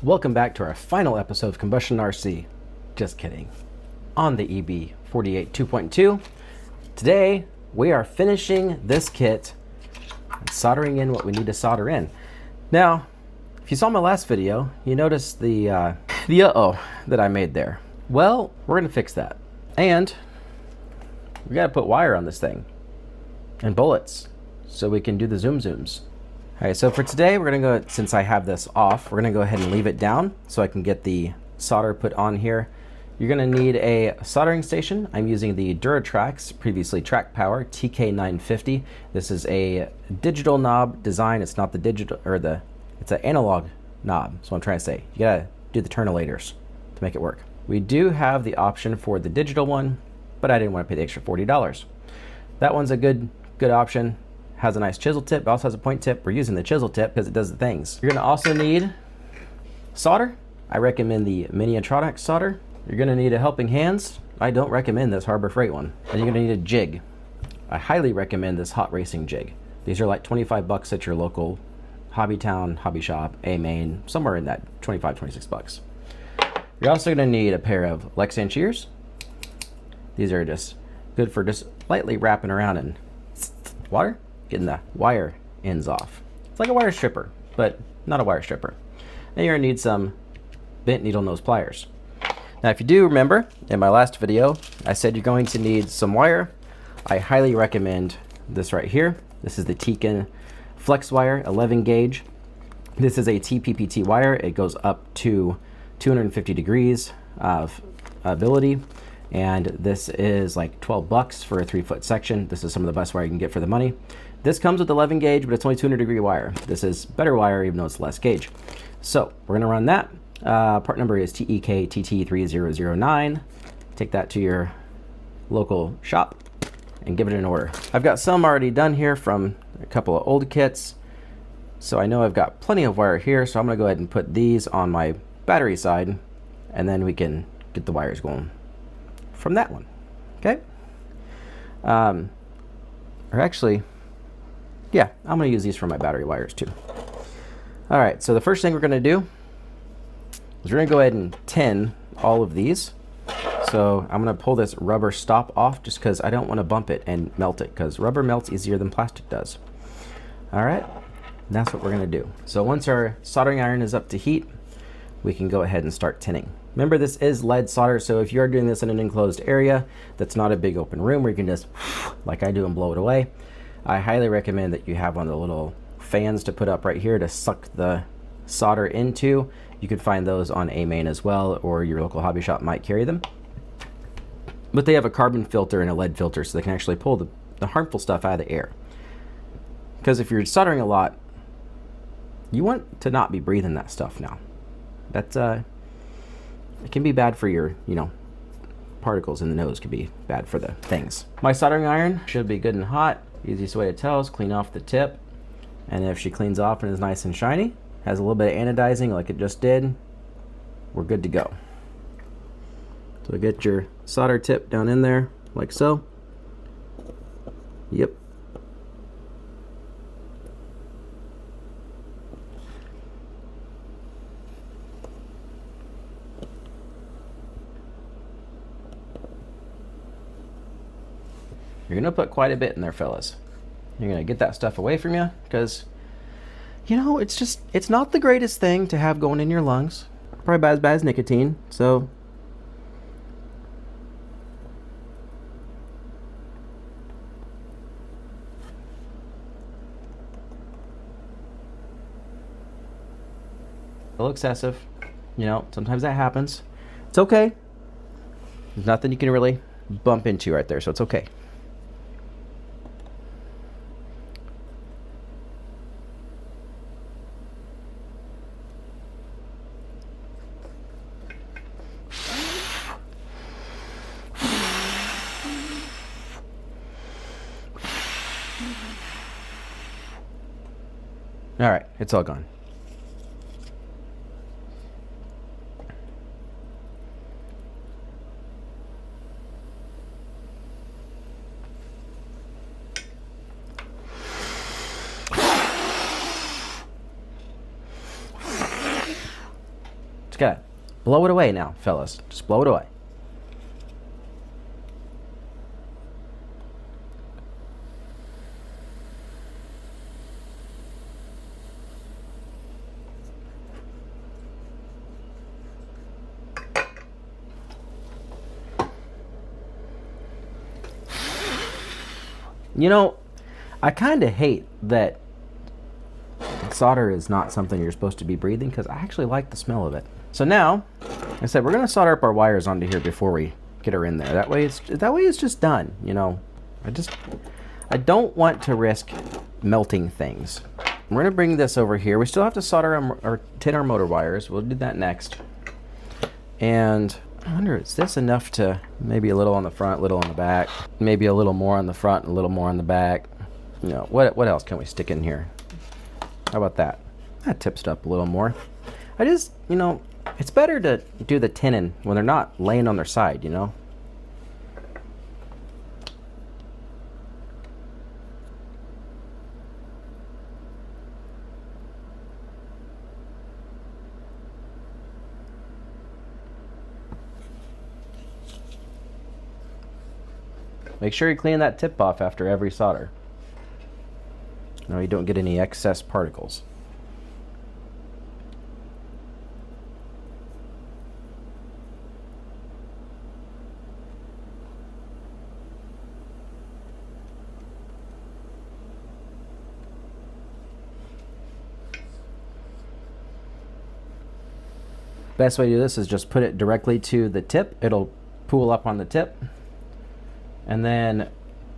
Welcome back to our final episode of Combustion RC. Just kidding. On the EB48 2.2. Today, we are finishing this kit and soldering in what we need to solder in. Now, if you saw my last video, you noticed the uh-oh that I made there. Well, we're going to fix that. And we got to put wire on this thing and bullets so we can do the zooms. All right, so for today, we're going to go, since I have this off, we're going to go ahead and leave it down so I can get the solder put on here. You're going to need a soldering station. I'm using the Duratrax, previously Track Power TK950. This is a digital knob design. It's not the digital, or it's an analog knob. That's what I'm trying to say. You got to do the turnulators to make it work. We do have the option for the digital one, but I didn't want to pay the extra $40. That one's a good option. Has a nice chisel tip, but also has a point tip. We're using the chisel tip because it does the things. You're gonna also need solder. I recommend the Miniatronics solder. You're gonna need a helping hands. I don't recommend this Harbor Freight one. And you're gonna need a jig. I highly recommend this hot racing jig. These are like 25 bucks at your local hobby town, hobby shop, A-Main, somewhere in that 25, 26 bucks. You're also gonna need a pair of Lexan shears. These are just good for just lightly wrapping around in water, getting the wire ends off. It's like a wire stripper, but not a wire stripper. And you're gonna need some bent needle nose pliers. Now, if you do remember, in my last video, I said you're going to need some wire. I highly recommend this right here. This is the Tekin Flex Wire 11 gauge. This is a TPPT wire. It goes up to 250 degrees of ability. And this is like 12 bucks for a 3-foot section. This is some of the best wire you can get for the money. This comes with 11 gauge, but it's only 200 degree wire. This is better wire, even though it's less gauge. So we're gonna run that. Part number is TEKTT3009. Take that to your local shop and give it an order. I've got some already done here from a couple of old kits. So I know I've got plenty of wire here, so I'm gonna go ahead and put these on my battery side, and then we can get the wires going from that one, okay? Or actually, yeah, I'm gonna use these for my battery wires too. All right, so the first thing we're gonna do is we're gonna go ahead and tin all of these. So I'm gonna pull this rubber stop off just because I don't wanna bump it and melt it, because rubber melts easier than plastic does. All right, that's what we're gonna do. So once our soldering iron is up to heat, we can go ahead and start tinning. Remember, this is lead solder, so if you are doing this in an enclosed area that's not a big open room where you can just, like I do, and blow it away, I highly recommend that you have one of the little fans to put up right here to suck the solder into. You could find those on A-Main as well, or your local hobby shop might carry them. But they have a carbon filter and a lead filter, so they can actually pull the harmful stuff out of the air. Because if you're soldering a lot, you want to not be breathing that stuff now. That's it can be bad for your, particles in the nose can be bad for the things. My soldering iron should be good and hot. Easiest way to tell is clean off the tip. And if she cleans off and is nice and shiny, has a little bit of anodizing like it just did, we're good to go. So get your solder tip down in there like so. Yep. You're gonna put quite a bit in there, fellas. You're gonna get that stuff away from you, because it's not the greatest thing to have going in your lungs. Probably about as bad as nicotine. So a little excessive, sometimes that happens. It's okay. There's nothing you can really bump into right there, so it's okay. All right, it's all gone. Just gotta blow it away now, fellas. Just blow it away. You know, I kind of hate that solder is not something you're supposed to be breathing, because I actually like the smell of it. So now, like I said, we're going to solder up our wires onto here before we get her in there. That way it's just done, you know. I don't want to risk melting things. We're going to bring this over here. We still have to solder or tin our motor wires. We'll do that next. And I wonder, is this enough to maybe a little on the front, a little on the back, maybe a little more on the front and a little more on the back? You know, what else can we stick in here? How about that? That tips it up a little more. I just, you know, it's better to do the tinning when they're not laying on their side, you know? Make sure you clean that tip off after every solder. No, you don't get any excess particles. Best way to do this is just put it directly to the tip. It'll pool up on the tip. And then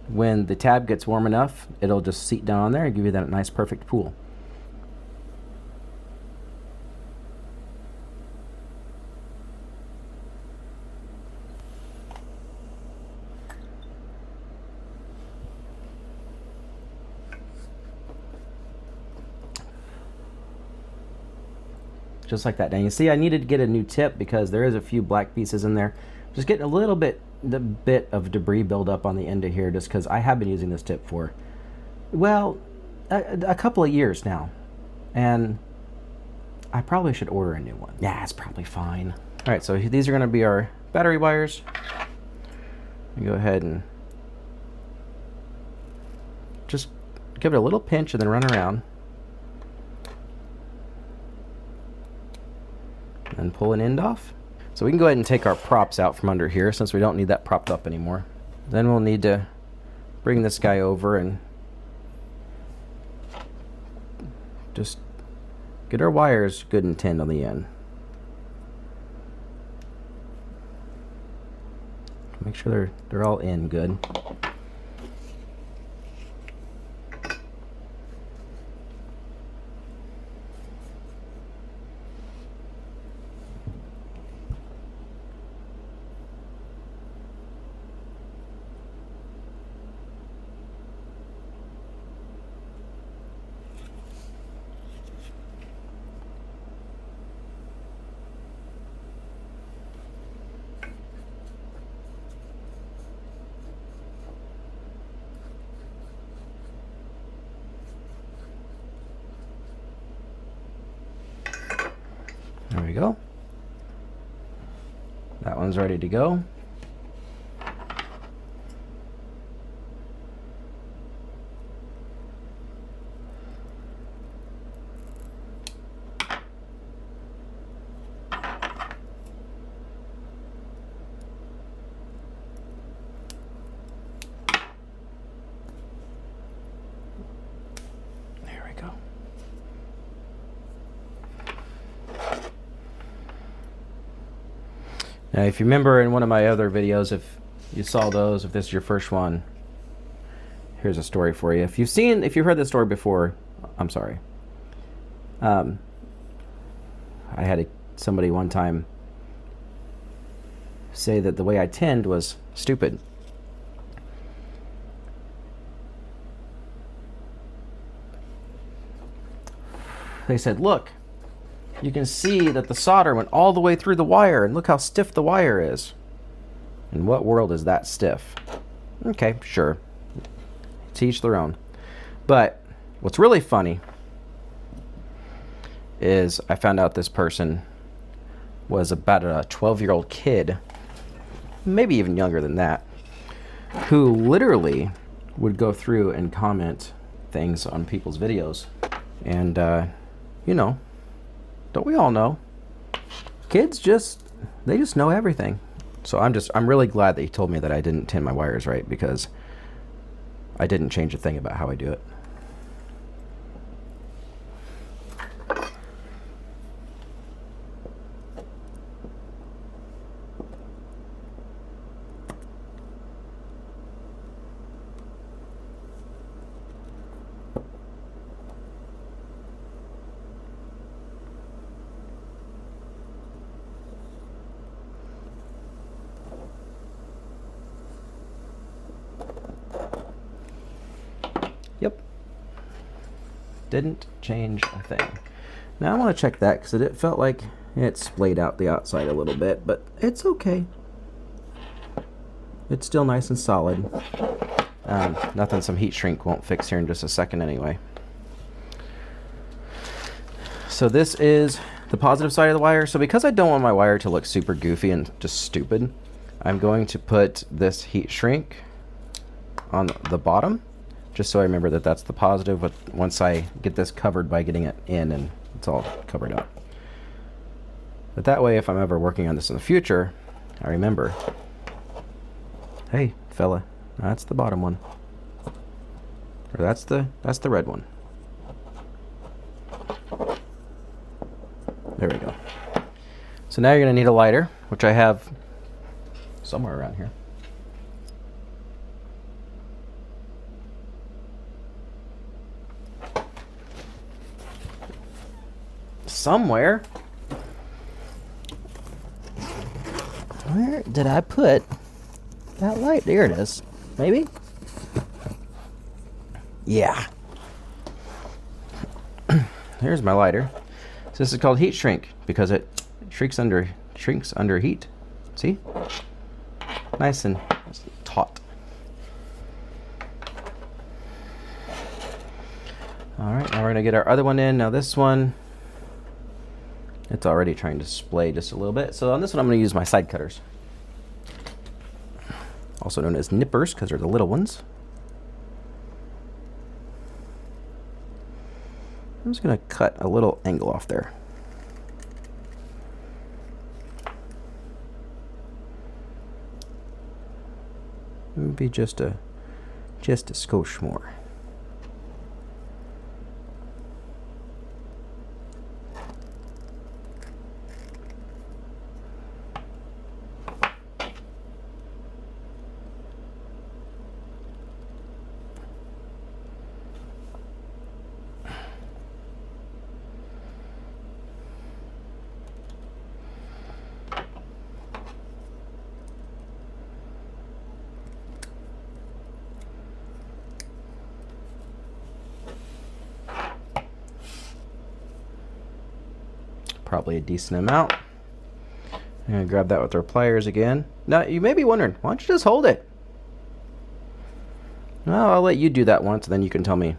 when the tab gets warm enough, it'll just seat down on there and give you that nice perfect pool. Just like that. Now you see I needed to get a new tip because there is a few black pieces in there. Just getting a little bit of debris build up on the end of here, just because I have been using this tip for, well, a couple of years now, and I probably should order a new one. Yeah, it's probably fine. All right, so these are going to be our battery wires. You go ahead and just give it a little pinch and then run around and pull an end off. So we can go ahead and take our props out from under here, since we don't need that propped up anymore. Then we'll need to bring this guy over and just get our wires good and tinned on the end. Make sure they're all in good. There we go. That one's ready to go. There we go. Now, if you remember in one of my other videos, if you saw those, if this is your first one, here's a story for you. If you've heard this story before, I'm sorry. I had somebody one time say that the way I tinned was stupid. They said, look, you can see that the solder went all the way through the wire, and look how stiff the wire is. In what world is that stiff? Okay, sure. To each their own. But what's really funny is I found out this person was about a 12-year-old kid, maybe even younger than that, who literally would go through and comment things on people's videos. And, you know, don't we all know? Kids they just know everything. So I'm really glad that he told me that I didn't tin my wires right, because I didn't change a thing about how I do it. Yep. Didn't change a thing. Now I want to check that because it felt like it splayed out the outside a little bit, but it's okay. It's still nice and solid. Nothing some heat shrink won't fix here in just a second anyway. So this is the positive side of the wire. So because I don't want my wire to look super goofy and just stupid, I'm going to put this heat shrink on the bottom, just so I remember that that's the positive once I get this covered by getting it in and it's all covered up. But that way, if I'm ever working on this in the future, I remember, hey, fella, that's the bottom one. Or that's the red one. There we go. So now you're going to need a lighter, which I have somewhere around here. Somewhere. Where did I put that light? There it is. Maybe? Yeah. Here's my lighter. So this is called heat shrink because it shrinks under heat. See? Nice and taut. All right, now we're gonna get our other one in. Now this one, it's already trying to splay just a little bit. So on this one, I'm gonna use my side cutters, also known as nippers because they're the little ones. I'm just gonna cut a little angle off there. Maybe just a skosh more. Probably a decent amount. I'm gonna grab that with our pliers again. Now you may be wondering, why don't you just hold it? Well, I'll let you do that once, and then you can tell me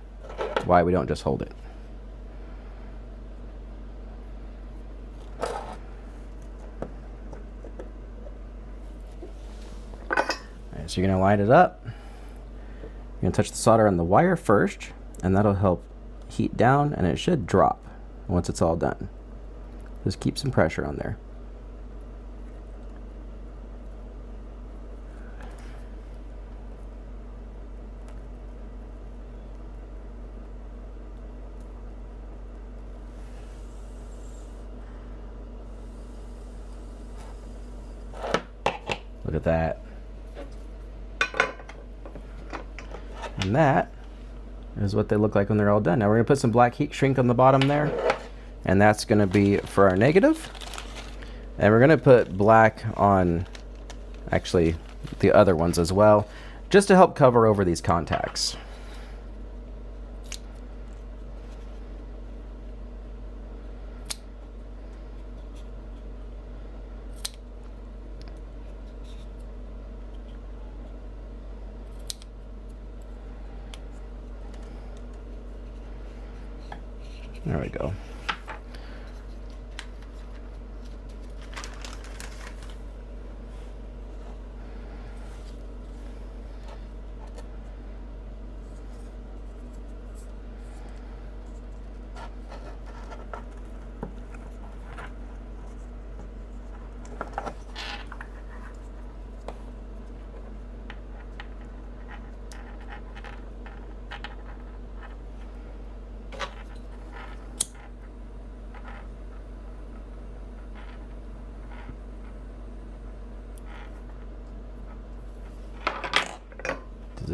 why we don't just hold it. Alright, so you're gonna line it up. You're gonna touch the solder on the wire first, and that'll help heat down, and it should drop once it's all done. Just keep some pressure on there. Look at that. And that is what they look like when they're all done. Now we're going to put some black heat shrink on the bottom there. And that's going to be for our negative. And we're going to put black on actually the other ones as well, just to help cover over these contacts. There we go.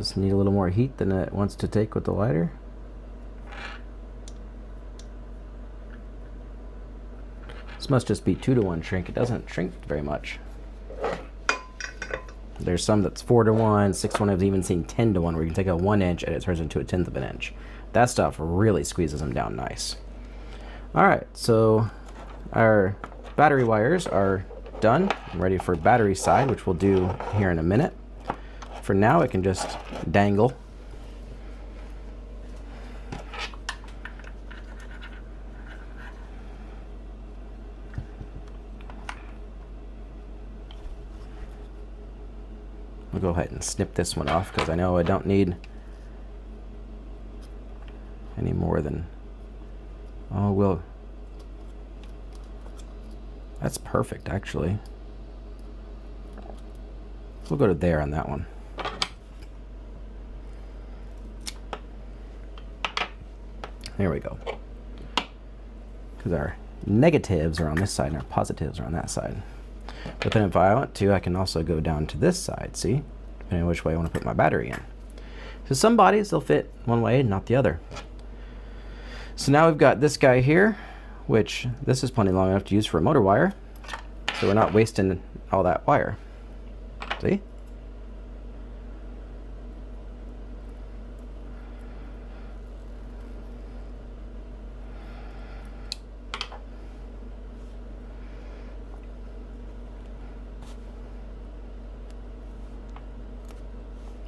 Does this need a little more heat than it wants to take with the lighter? This must just be 2-to-1 shrink. It doesn't shrink very much. There's some that's 4-to-1, 6-to-1. I've even seen 10-to-1 where you can take a 1-inch and it turns into a 1/10 of an inch. That stuff really squeezes them down nice. Alright, so our battery wires are done. I'm ready for battery side, which we'll do here in a minute. For now, it can just dangle. We'll go ahead and snip this one off because I know I don't need any more than, oh, well, that's perfect actually. We'll go to there on that one. There we go. Because our negatives are on this side and our positives are on that side. But then if I want to, I can also go down to this side, see? Depending on which way I want to put my battery in. So some bodies, they'll fit one way and not the other. So now we've got this guy here, which this is plenty long enough to use for a motor wire. So we're not wasting all that wire. See?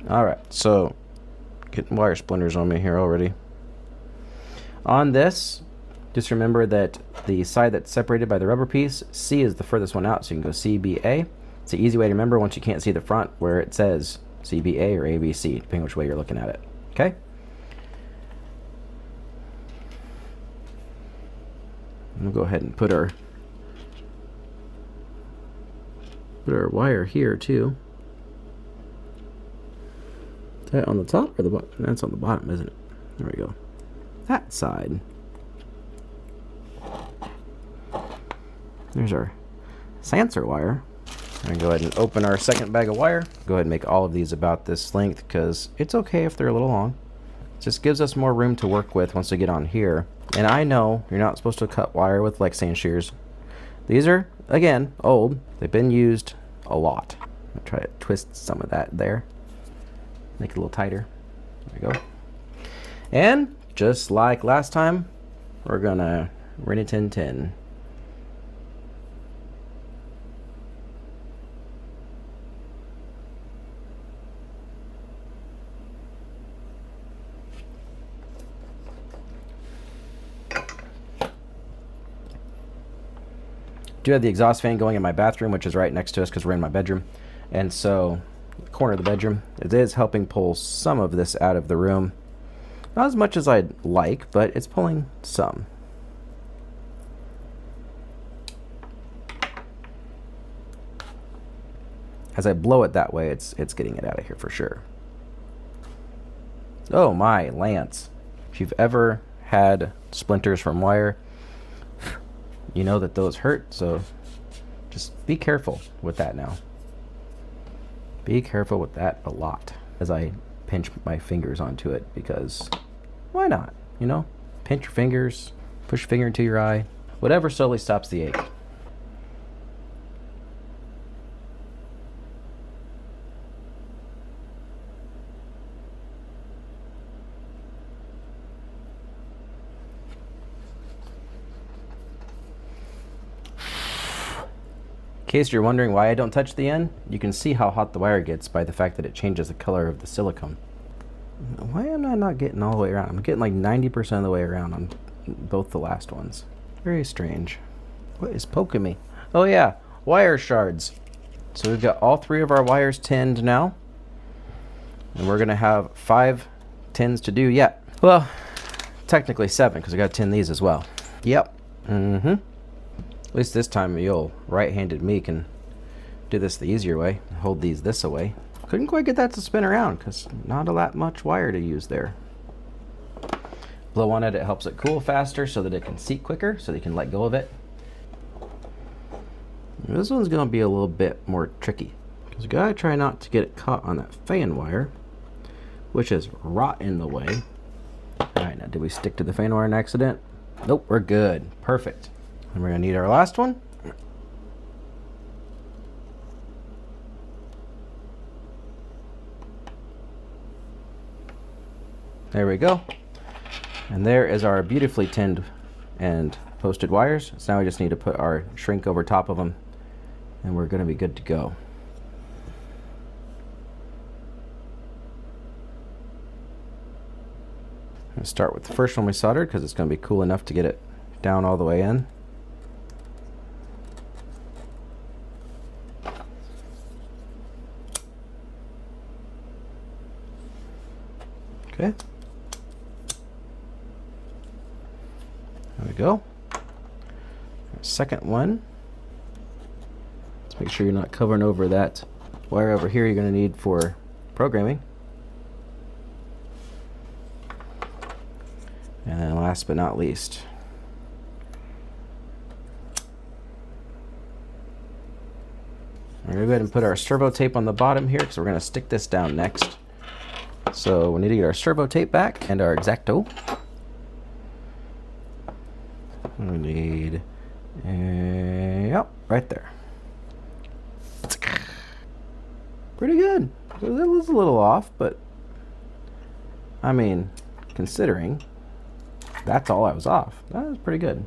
Alright, so getting wire splinters on me here already. On this, just remember that the side that's separated by the rubber piece, C is the furthest one out, so you can go CBA. It's an easy way to remember once you can't see the front where it says CBA or ABC, depending on which way you're looking at it. Okay? We'll go ahead and put our wire here too. Is that on the top or the bottom? That's on the bottom, isn't it? There we go. That side. There's our sensor wire. I'm going to go ahead and open our second bag of wire. Go ahead and make all of these about this length because it's okay if they're a little long. It just gives us more room to work with once we get on here. And I know you're not supposed to cut wire with like sand shears. These are, again, old. They've been used a lot. I'm going to try to twist some of that there. Make it a little tighter. There we go. And just like last time, we're going to rin it in 10. Do have the exhaust fan going in my bathroom, which is right next to us because we're in my bedroom. And so, the corner of the bedroom, it is helping pull some of this out of the room. Not as much as I'd like, but it's pulling some. As I blow it that way, it's getting it out of here for sure. Oh my Lance. If you've ever had splinters from wire, you know that those hurt, so just be careful with that now. Be careful with that a lot as I pinch my fingers onto it, because why not? You know, pinch your fingers, push your finger into your eye, whatever slowly stops the ache. In case you're wondering why I don't touch the end, you can see how hot the wire gets by the fact that it changes the color of the silicone. Why am I not getting all the way around? I'm getting like 90% of the way around on both the last ones. Very strange. What is poking me? Oh yeah, wire shards. So we've got all 3 of our wires tinned now. And we're gonna have 5 tins to do yet. Well, technically 7, because I gotta tin these as well. Yep. At least this time the old right-handed me can do this the easier way. Hold these this away. Couldn't quite get that to spin around because not a lot much wire to use there. Blow on it, it helps it cool faster so that it can seat quicker, so that you can let go of it. This one's going to be a little bit more tricky because you got to try not to get it caught on that fan wire. which is rot in the way. All right, now did we stick to the fan wire in accident? Nope, we're good. Perfect. And we're gonna need our last one. There we go. And there is our beautifully tinned and posted wires. So now we just need to put our shrink over top of them and we're gonna be good to go. I'm gonna start with the first one we soldered because it's gonna be cool enough to get it down all the way in. Okay. There we go. Second one. Let's make sure you're not covering over that wire over here you're going to need for programming. And then last but not least, we're going to go ahead and put our servo tape on the bottom here because we're going to stick this down next. So we need to get our servo tape back and our X-Acto. We need, yep, right there. Pretty good. It was a little off, but I mean, considering that's all I was off, that was pretty good.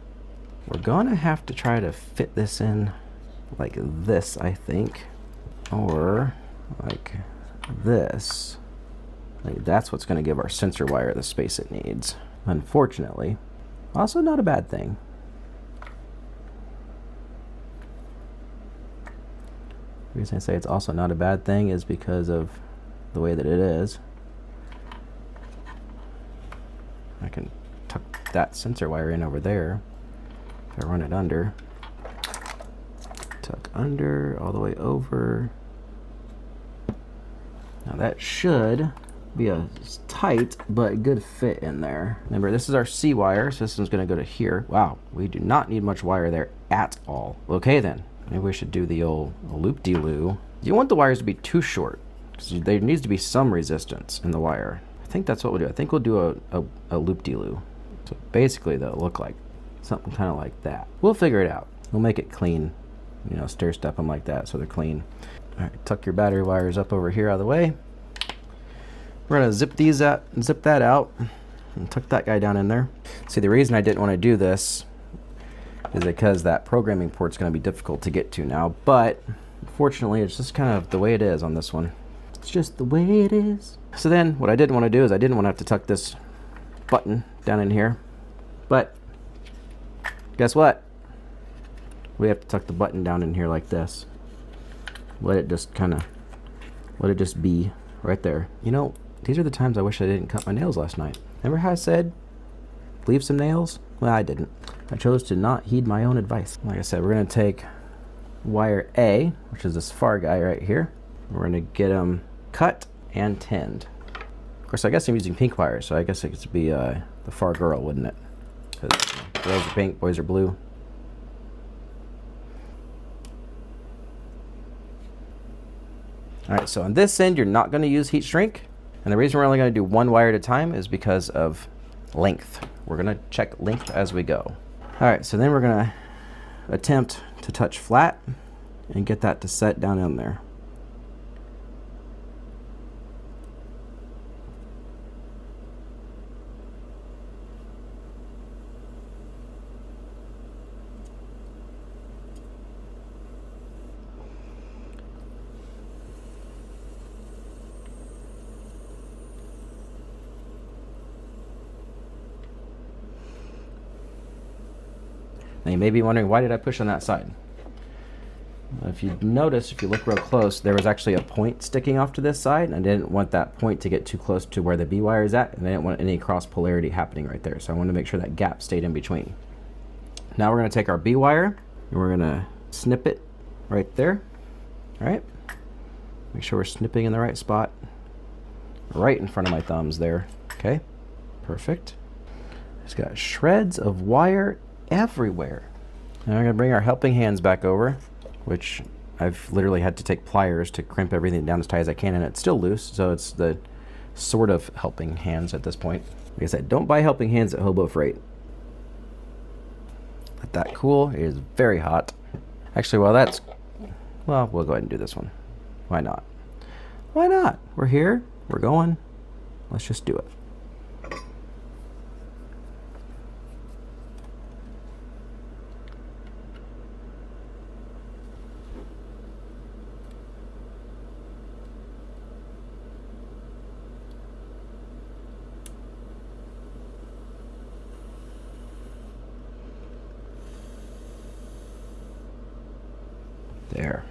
We're gonna have to try to fit this in like this, I think, or like this. Like that's what's gonna give our sensor wire the space it needs. Unfortunately, also not a bad thing. The reason I say it's also not a bad thing is because of the way that it is. I can tuck that sensor wire in over there. If I run it under, tuck under all the way over. Now that should be a tight but good fit in there. Remember, this is our C wire, so this one's going to go to here. Wow, we do not need much wire there at all. Okay then, maybe we should do the old loop-de-loo. You want the wires to be too short, because there needs to be some resistance in the wire. I think that's what we'll do. I think we'll do a loop-de-loo. So basically they'll look like something kind of like that. We'll figure it out. We'll make it clean, you know, stair step them like that so they're clean. All right, tuck your battery wires up over here out of the way. We're gonna zip that out and tuck that guy down in there. See, the reason I didn't want to do this is because that programming port's gonna be difficult to get to now, but unfortunately it's just kind of the way it is on this one. It's just the way it is. So then what I didn't want to do is I didn't want to have to tuck this button down in here, but guess what? We have to tuck the button down in here like this. Let it just be right there. You know, these are the times I wish I didn't cut my nails last night. Remember how I said leave some nails? Well, I didn't. I chose to not heed my own advice. Like I said, we're going to take wire A, which is this far guy right here. We're going to get them cut and tinned. Of course, I guess I'm using pink wire, so I guess it could be the far girl, wouldn't it? Because girls are pink, boys are blue. All right, so on this end, you're not going to use heat shrink. And the reason we're only going to do one wire at a time is because of length. We're going to check length as we go. All right, so then we're going to attempt to touch flat and get that to set down in there. Now you may be wondering, why did I push on that side? If you notice, if you look real close, there was actually a point sticking off to this side, and I didn't want that point to get too close to where the B wire is at, and I didn't want any cross polarity happening right there, so I wanted to make sure that gap stayed in between. Now we're going to take our B wire, and we're going to snip it right there. All right, make sure we're snipping in the right spot, right in front of my thumbs there. Okay, perfect. It's got shreds of wire everywhere. Now we're going to bring our helping hands back over, which I've literally had to take pliers to crimp everything down as tight as I can, and it's still loose, so it's the sort of helping hands at this point. Like I said, don't buy helping hands at Hobo Freight. Let that cool. It is very hot. Actually, well, we'll go ahead and do this one. Why not? Why not? We're here. We're going. Let's just do it. There.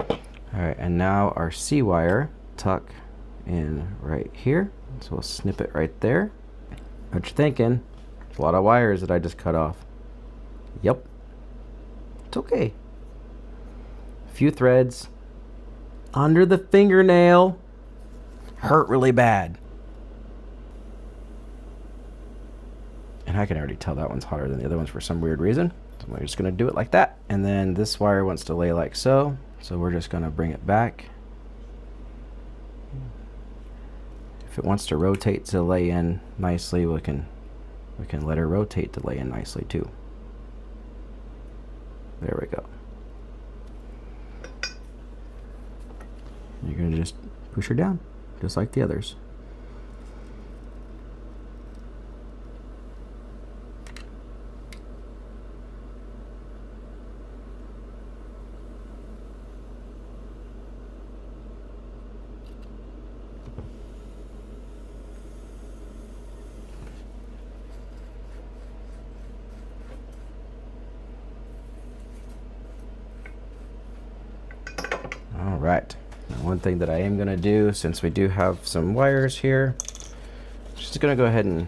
All right, and now our C wire tuck in right here. So we'll snip it right there. What you thinking? It's a lot of wires that I just cut off. Yep. It's okay. A few threads under the fingernail. Hurt really bad. And I can already tell that one's hotter than the other ones for some weird reason. So we're just gonna do it like that. And then this wire wants to lay like so. So we're just gonna bring it back. If it wants to rotate to lay in nicely, we can let her rotate to lay in nicely too. There we go. You're gonna just push her down, just like the others. All right. Now, one thing that I am going to do, since we do have some wires here, just going to go ahead and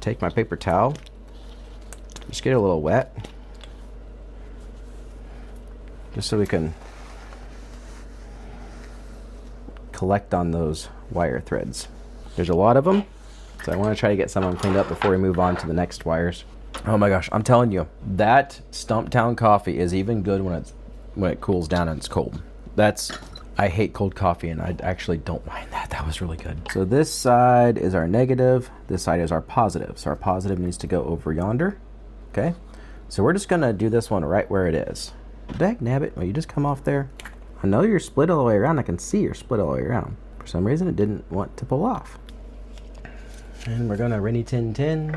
take my paper towel, just get it a little wet, just so we can collect on those wire threads. There's a lot of them, so I want to try to get some of them cleaned up before we move on to the next wires. Oh my gosh, I'm telling you, that Stumptown coffee is even good when it cools down and it's cold. I hate cold coffee, and I actually don't mind that. That was really good. So this side is our negative, this side is our positive. So our positive needs to go over yonder, okay? So we're just gonna do this one right where it is. Dagnabbit, will you just come off there? I know you're split all the way around, I can see you're split all the way around. For some reason it didn't want to pull off. And we're gonna Rennie Tin Tin.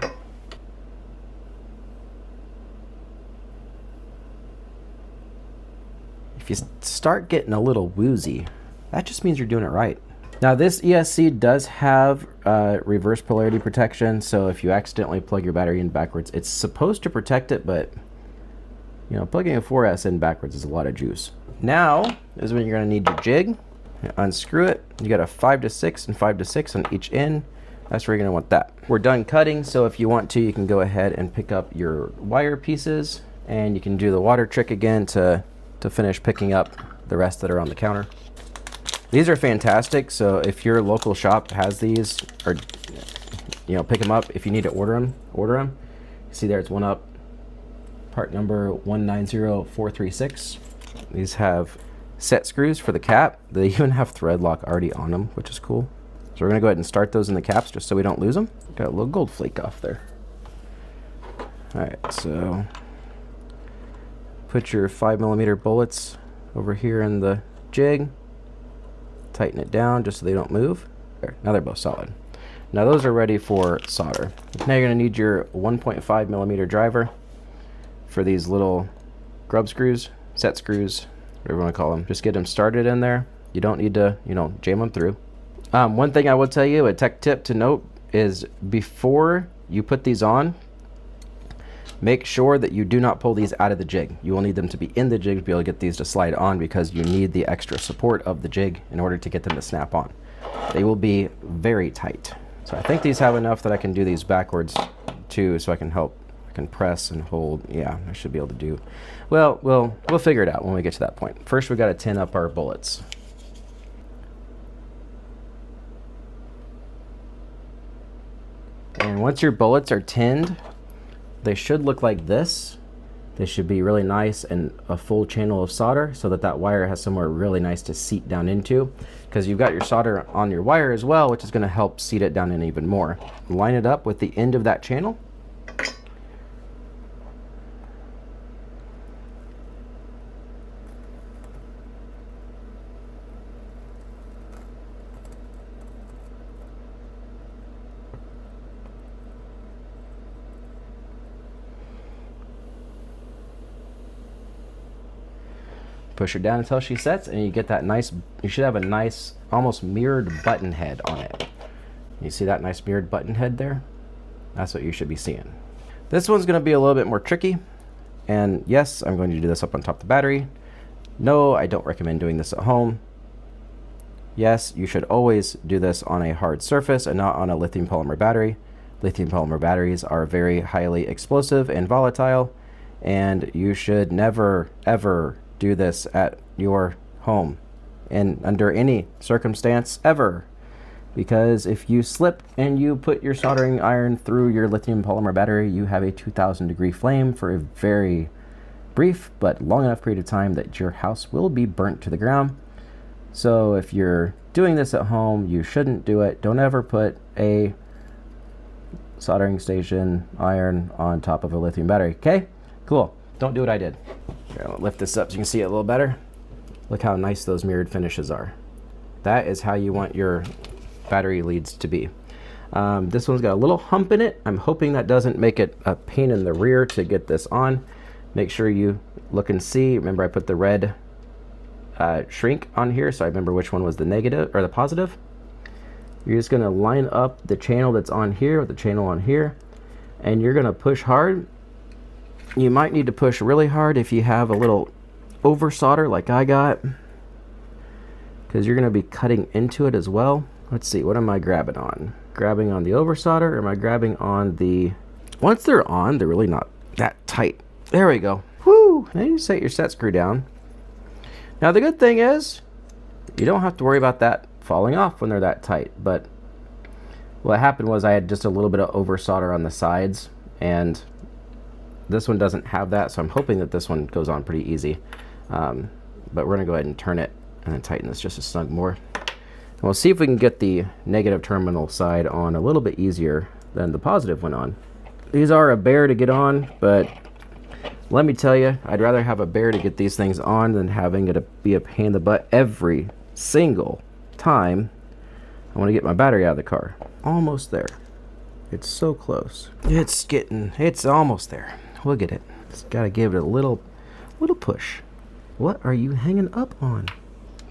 If you start getting a little woozy, that just means you're doing it right. Now this ESC does have reverse polarity protection, so if you accidentally plug your battery in backwards, it's supposed to protect it, but you know, plugging a 4S in backwards is a lot of juice. Now is when you're gonna need your jig. You unscrew it, you got a 5 to 6 and 5 to 6 on each end. That's where you're gonna want that. We're done cutting, so if you want to, you can go ahead and pick up your wire pieces, and you can do the water trick again to finish picking up the rest that are on the counter. These are fantastic, so if your local shop has these, or you know, pick them up. If you need to order them. See there, it's one up, part number 190436. These have set screws for the cap. They even have thread lock already on them, which is cool. So we're gonna go ahead and start those in the caps just so we don't lose them. Got a little gold flake off there. All right, so put your 5mm bullets over here in the jig. Tighten it down just so they don't move. There, now they're both solid. Now those are ready for solder. Now you're gonna need your 1.5mm driver for these little grub screws, set screws, whatever you wanna call them. Just get them started in there. You don't need to, you know, jam them through. One thing I will tell you, a tech tip to note, is before you put these on, make sure that you do not pull these out of the jig. You will need them to be in the jig to be able to get these to slide on, because you need the extra support of the jig in order to get them to snap on. They will be very tight. So I think these have enough that I can do these backwards too, so I can press and hold. Yeah, I should be able to do. Well, we'll figure it out when we get to that point. First, we got to tin up our bullets. And once your bullets are tinned, they should look like this. They should be really nice and a full channel of solder so that that wire has somewhere really nice to seat down into, because you've got your solder on your wire as well, which is going to help seat it down in even more. Line it up with the end of that channel. Push her down until she sets, and you get that nice, you should have a nice, almost mirrored button head on it. You see that nice mirrored button head there? That's what you should be seeing. This one's going to be a little bit more tricky, and yes, I'm going to do this up on top of the battery. No, I don't recommend doing this at home. Yes, you should always do this on a hard surface and not on a lithium polymer battery. Lithium polymer batteries are very highly explosive and volatile, and you should never, ever do this at your home and under any circumstance ever, because if you slip and you put your soldering iron through your lithium polymer battery, you have a 2000 degree flame for a very brief but long enough period of time that your house will be burnt to the ground. So if you're doing this at home, you shouldn't do it. Don't ever put a soldering station iron on top of a lithium battery. Okay, cool. Don't do what I did. Here, I'll lift this up so you can see it a little better. Look how nice those mirrored finishes are. That is how you want your battery leads to be. This one's got a little hump in it. I'm hoping that doesn't make it a pain in the rear to get this on. Make sure you look and see. Remember, I put the red shrink on here, so I remember which one was the negative or the positive. You're just gonna line up the channel that's on here with the channel on here, and you're gonna push hard. You might need to push really hard if you have a little over solder like I got, because you're going to be cutting into it as well. Let's see, what am I grabbing on? Grabbing on the over solder, or am I grabbing on the... Once they're on, they're really not that tight. There we go. Whoo! Now you set your set screw down. Now the good thing is, you don't have to worry about that falling off when they're that tight, but what happened was I had just a little bit of over solder on the sides, and this one doesn't have that, so I'm hoping that this one goes on pretty easy. But we're going to go ahead and turn it and then tighten this just a snug more. And we'll see if we can get the negative terminal side on a little bit easier than the positive went on. These are a bear to get on, but let me tell you, I'd rather have a bear to get these things on than having it be a pain in the butt every single time I want to get my battery out of the car. Almost there. It's so close. It's almost there. We'll get it. Just gotta give it a little push. What are you hanging up on?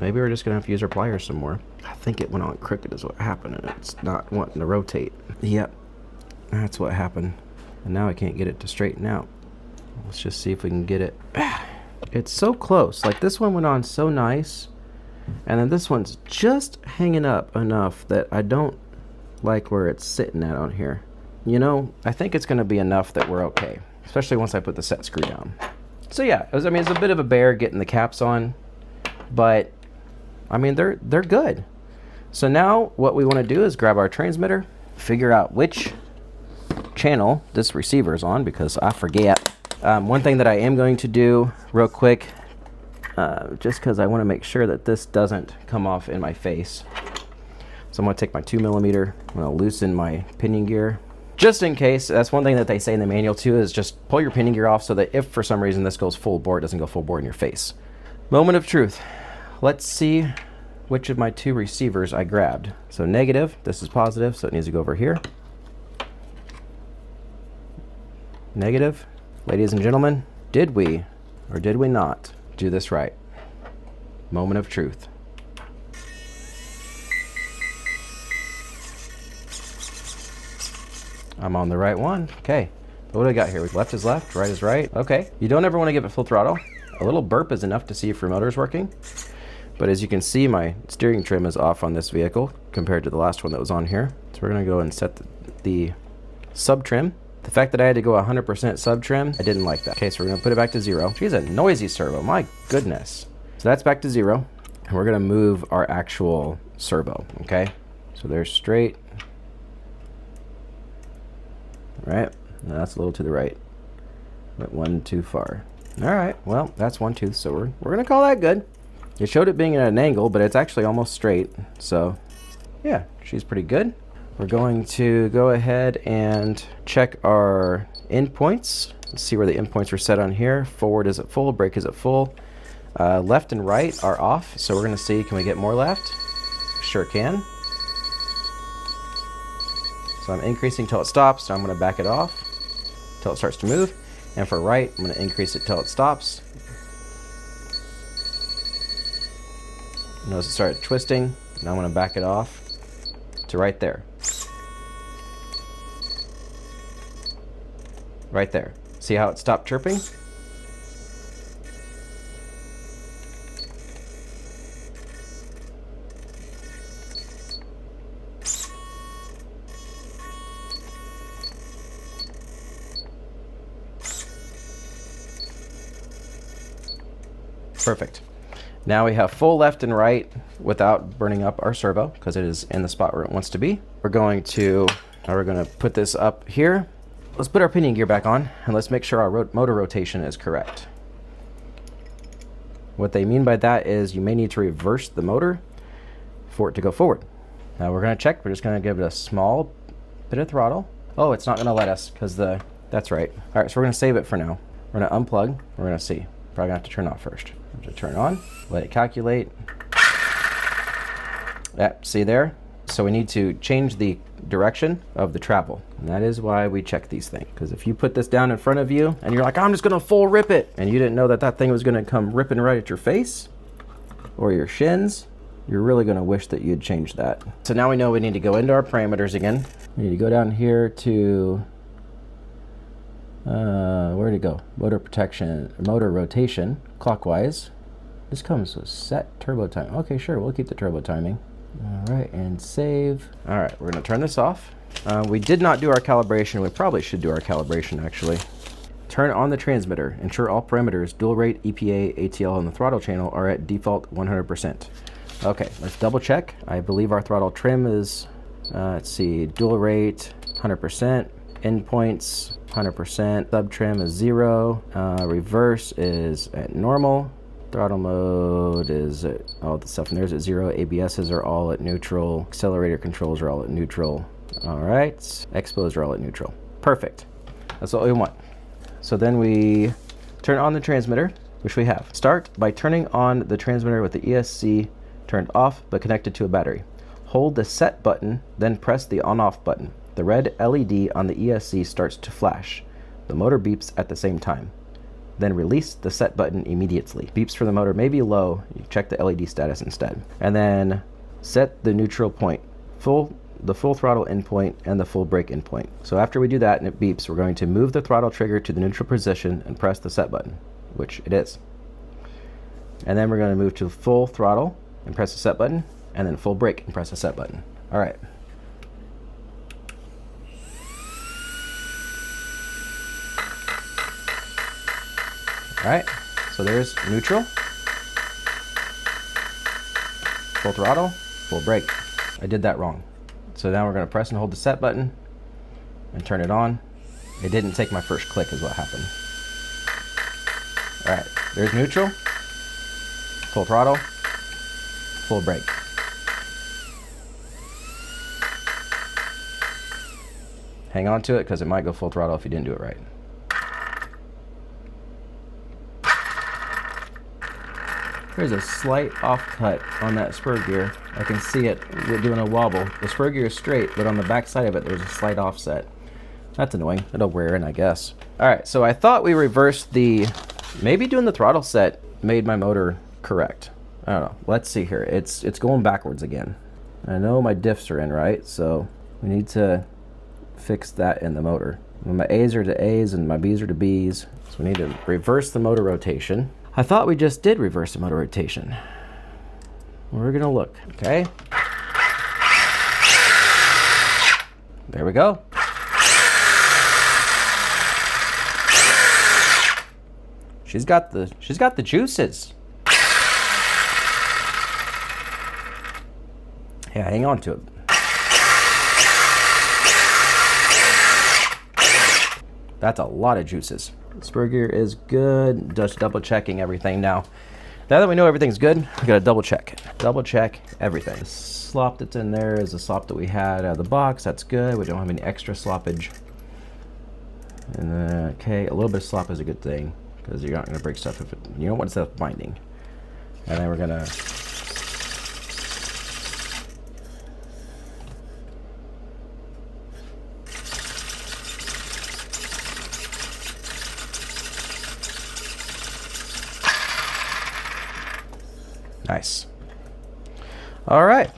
Maybe we're just gonna have to use our pliers some more. I think it went on crooked is what happened, and it's not wanting to rotate. Yep, that's what happened. And now I can't get it to straighten out. Let's just see if we can get it. It's so close. Like, this one went on so nice, and then this one's just hanging up enough that I don't like where it's sitting at on here. You know, I think it's gonna be enough that we're okay, especially once I put the set screw down. So yeah, it's a bit of a bear getting the caps on, but I mean, they're good. So now what we want to do is grab our transmitter, figure out which channel this receiver is on, because I forget. One thing that I am going to do real quick, just because I want to make sure that this doesn't come off in my face. So I'm going to take my 2mm, I'm going to loosen my pinion gear. Just in case, that's one thing that they say in the manual too, is just pull your pinion gear off so that if for some reason this goes full bore, it doesn't go full bore in your face. Moment of truth. Let's see which of my two receivers I grabbed. So negative, this is positive, so it needs to go over here. Negative. Ladies and gentlemen, did we or did we not do this right? Moment of truth. I'm on the right one. Okay. What do I got here? Left is left, right is right. Okay. You don't ever want to give it full throttle. A little burp is enough to see if your motor is working. But as you can see, my steering trim is off on this vehicle compared to the last one that was on here. So we're going to go and set the sub trim. The fact that I had to go 100% sub trim, I didn't like that. Okay, so we're going to put it back to 0. She's a noisy servo. My goodness. So that's back to 0. And we're going to move our actual servo. Okay. So there's straight. Right, now that's a little to the right. Went one too far. All right, well, that's one tooth, so we're gonna call that good. It showed it being at an angle, but it's actually almost straight. So yeah, she's pretty good. We're going to go ahead and check our endpoints. Let's see where the endpoints are set on here. Forward is at full, brake is at full. Left and right are off, so we're gonna see, can we get more left? Sure can. So I'm increasing till it stops, so I'm gonna back it off till it starts to move. And for right, I'm gonna increase it till it stops. Notice it started twisting. Now I'm gonna back it off to right there. Right there. See how it stopped chirping? Perfect. Now we have full left and right without burning up our servo because it is in the spot where it wants to be. We're going to put this up here. Let's put our pinion gear back on and let's make sure our motor rotation is correct. What they mean by that is you may need to reverse the motor for it to go forward. Now we're going to check. We're just going to give it a small bit of throttle. Oh, it's not going to let us because that's right. All right, so we're going to save it for now. We're going to unplug. We're going to see. Probably going to have to turn it off first. To turn on, let it calculate. See there? So we need to change the direction of the travel. And that is why we check these things. Because if you put this down in front of you and you're like, I'm just gonna full rip it, and you didn't know that that thing was gonna come ripping right at your face or your shins, you're really gonna wish that you'd changed that. So now we know we need to go into our parameters again. We need to go down here to, where'd it go? Motor protection, motor rotation, clockwise. This comes with set turbo time. Okay, sure, we'll keep the turbo timing. All right, and save. All right, we're gonna turn this off. We did not do our calibration. We probably should do our calibration actually. Turn on the transmitter. Ensure all parameters, dual rate, EPA, ATL, and the throttle channel are at default 100%. Okay, let's double check. I believe our throttle trim is, let's see, dual rate, 100%. Endpoints, 100%. Sub trim is 0. Reverse is at normal. Throttle mode is at, all the stuff in there is at 0. ABSs are all at neutral. Accelerator controls are all at neutral. All right, expos are all at neutral. Perfect. That's what we want. So then we turn on the transmitter, which we have. Start by turning on the transmitter with the ESC turned off but connected to a battery. Hold the set button, then press the on-off button. The red LED on the ESC starts to flash. The motor beeps at the same time. Then release the set button immediately. Beeps for the motor may be low. You check the LED status instead. And then set the neutral point, the full throttle endpoint and the full brake endpoint. So after we do that and it beeps, we're going to move the throttle trigger to the neutral position and press the set button, which it is. And then we're going to move to full throttle and press the set button, and then full brake and press the set button. All right. All right, so there's neutral, full throttle, full brake. I did that wrong. So now we're gonna press and hold the set button and turn it on. It didn't take my first click is what happened. All right, there's neutral, full throttle, full brake. Hang on to it because it might go full throttle if you didn't do it right. There's a slight offcut on that spur gear. I can see it doing a wobble. The spur gear is straight, but on the back side of it, there's a slight offset. That's annoying. It'll wear in, I guess. All right, so I thought we reversed maybe doing the throttle set made my motor correct. I don't know. Let's see here. It's going backwards again. I know my diffs are in, right? So we need to fix that in the motor. My A's are to A's and my B's are to B's. So we need to reverse the motor rotation. I thought we just did reverse the motor rotation. We're gonna look, okay? There we go. She's got the juices. Yeah, hang on to it. That's a lot of juices. Spur gear is good. Just double checking everything now. Now that we know everything's good, we gotta double check. Double check everything. The slop that's in there is the slop that we had out of the box. That's good. We don't have any extra sloppage. And then, okay, a little bit of slop is a good thing because you're not gonna break stuff if you don't want stuff binding. And then we're gonna nice. All right,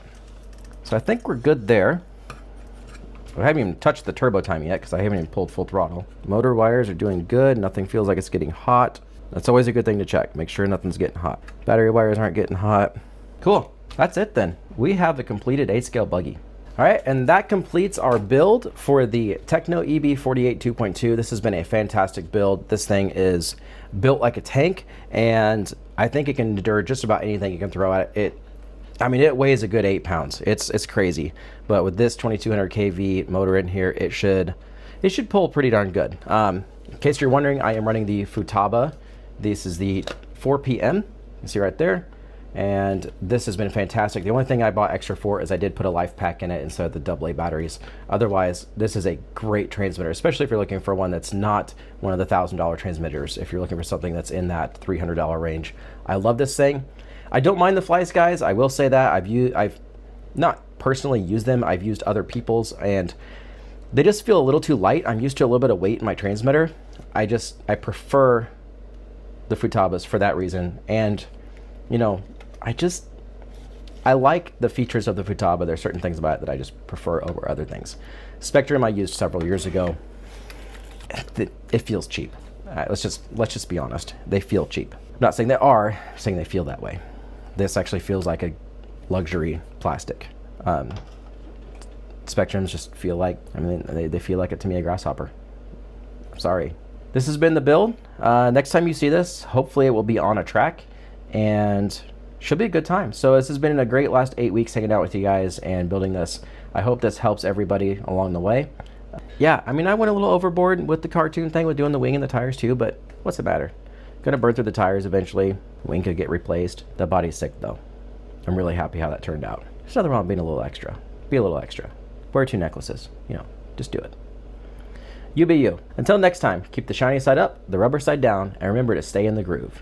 so I think we're good there. I haven't even touched the turbo time yet because I haven't even pulled full throttle. Motor wires are doing good. Nothing feels like it's getting hot. That's always a good thing to check. Make sure nothing's getting hot. Battery wires aren't getting hot. Cool. That's it then. We have the completed 8-scale buggy. All right, and that completes our build for the Tekno EB48 2.2. This has been a fantastic build. This thing is built like a tank, and I think it can endure just about anything you can throw at it. I mean, it weighs a good 8 pounds. It's crazy, but with this 2200 kV motor in here, it should pull pretty darn good. In case you're wondering, I am running the Futaba. This is the 4PM. You see right there. And this has been fantastic. The only thing I bought extra for is I did put a life pack in it instead of the AA batteries. Otherwise, this is a great transmitter, especially if you're looking for one that's not one of the $1,000 transmitters. If you're looking for something that's in that $300 range. I love this thing. I don't mind the fly skies. I will say that I've not personally used them. I've used other people's, and they just feel a little too light. I'm used to a little bit of weight in my transmitter. I prefer the Futabas for that reason. And you know, I like the features of the Futaba. There's certain things about it that I just prefer over other things. Spectrum I used several years ago. It feels cheap. Let's just be honest. They feel cheap. I'm not saying they are, I'm saying they feel that way. This actually feels like a luxury plastic. Spectrums just feel like, I mean, they feel like it to me, a grasshopper. I'm sorry. This has been the build. Next time you see this, hopefully it will be on a track and should be a good time. So this has been a great last 8 weeks hanging out with you guys and building this. I hope this helps everybody along the way. Yeah, I mean, I went a little overboard with the cartoon thing with doing the wing and the tires too, but what's the matter? Gonna burn through the tires eventually. Wing could get replaced. The body's sick though. I'm really happy how that turned out. There's nothing wrong with being a little extra. Be a little extra. Wear 2 necklaces. You know, just do it. You be you. Until next time, keep the shiny side up, the rubber side down, and remember to stay in the groove.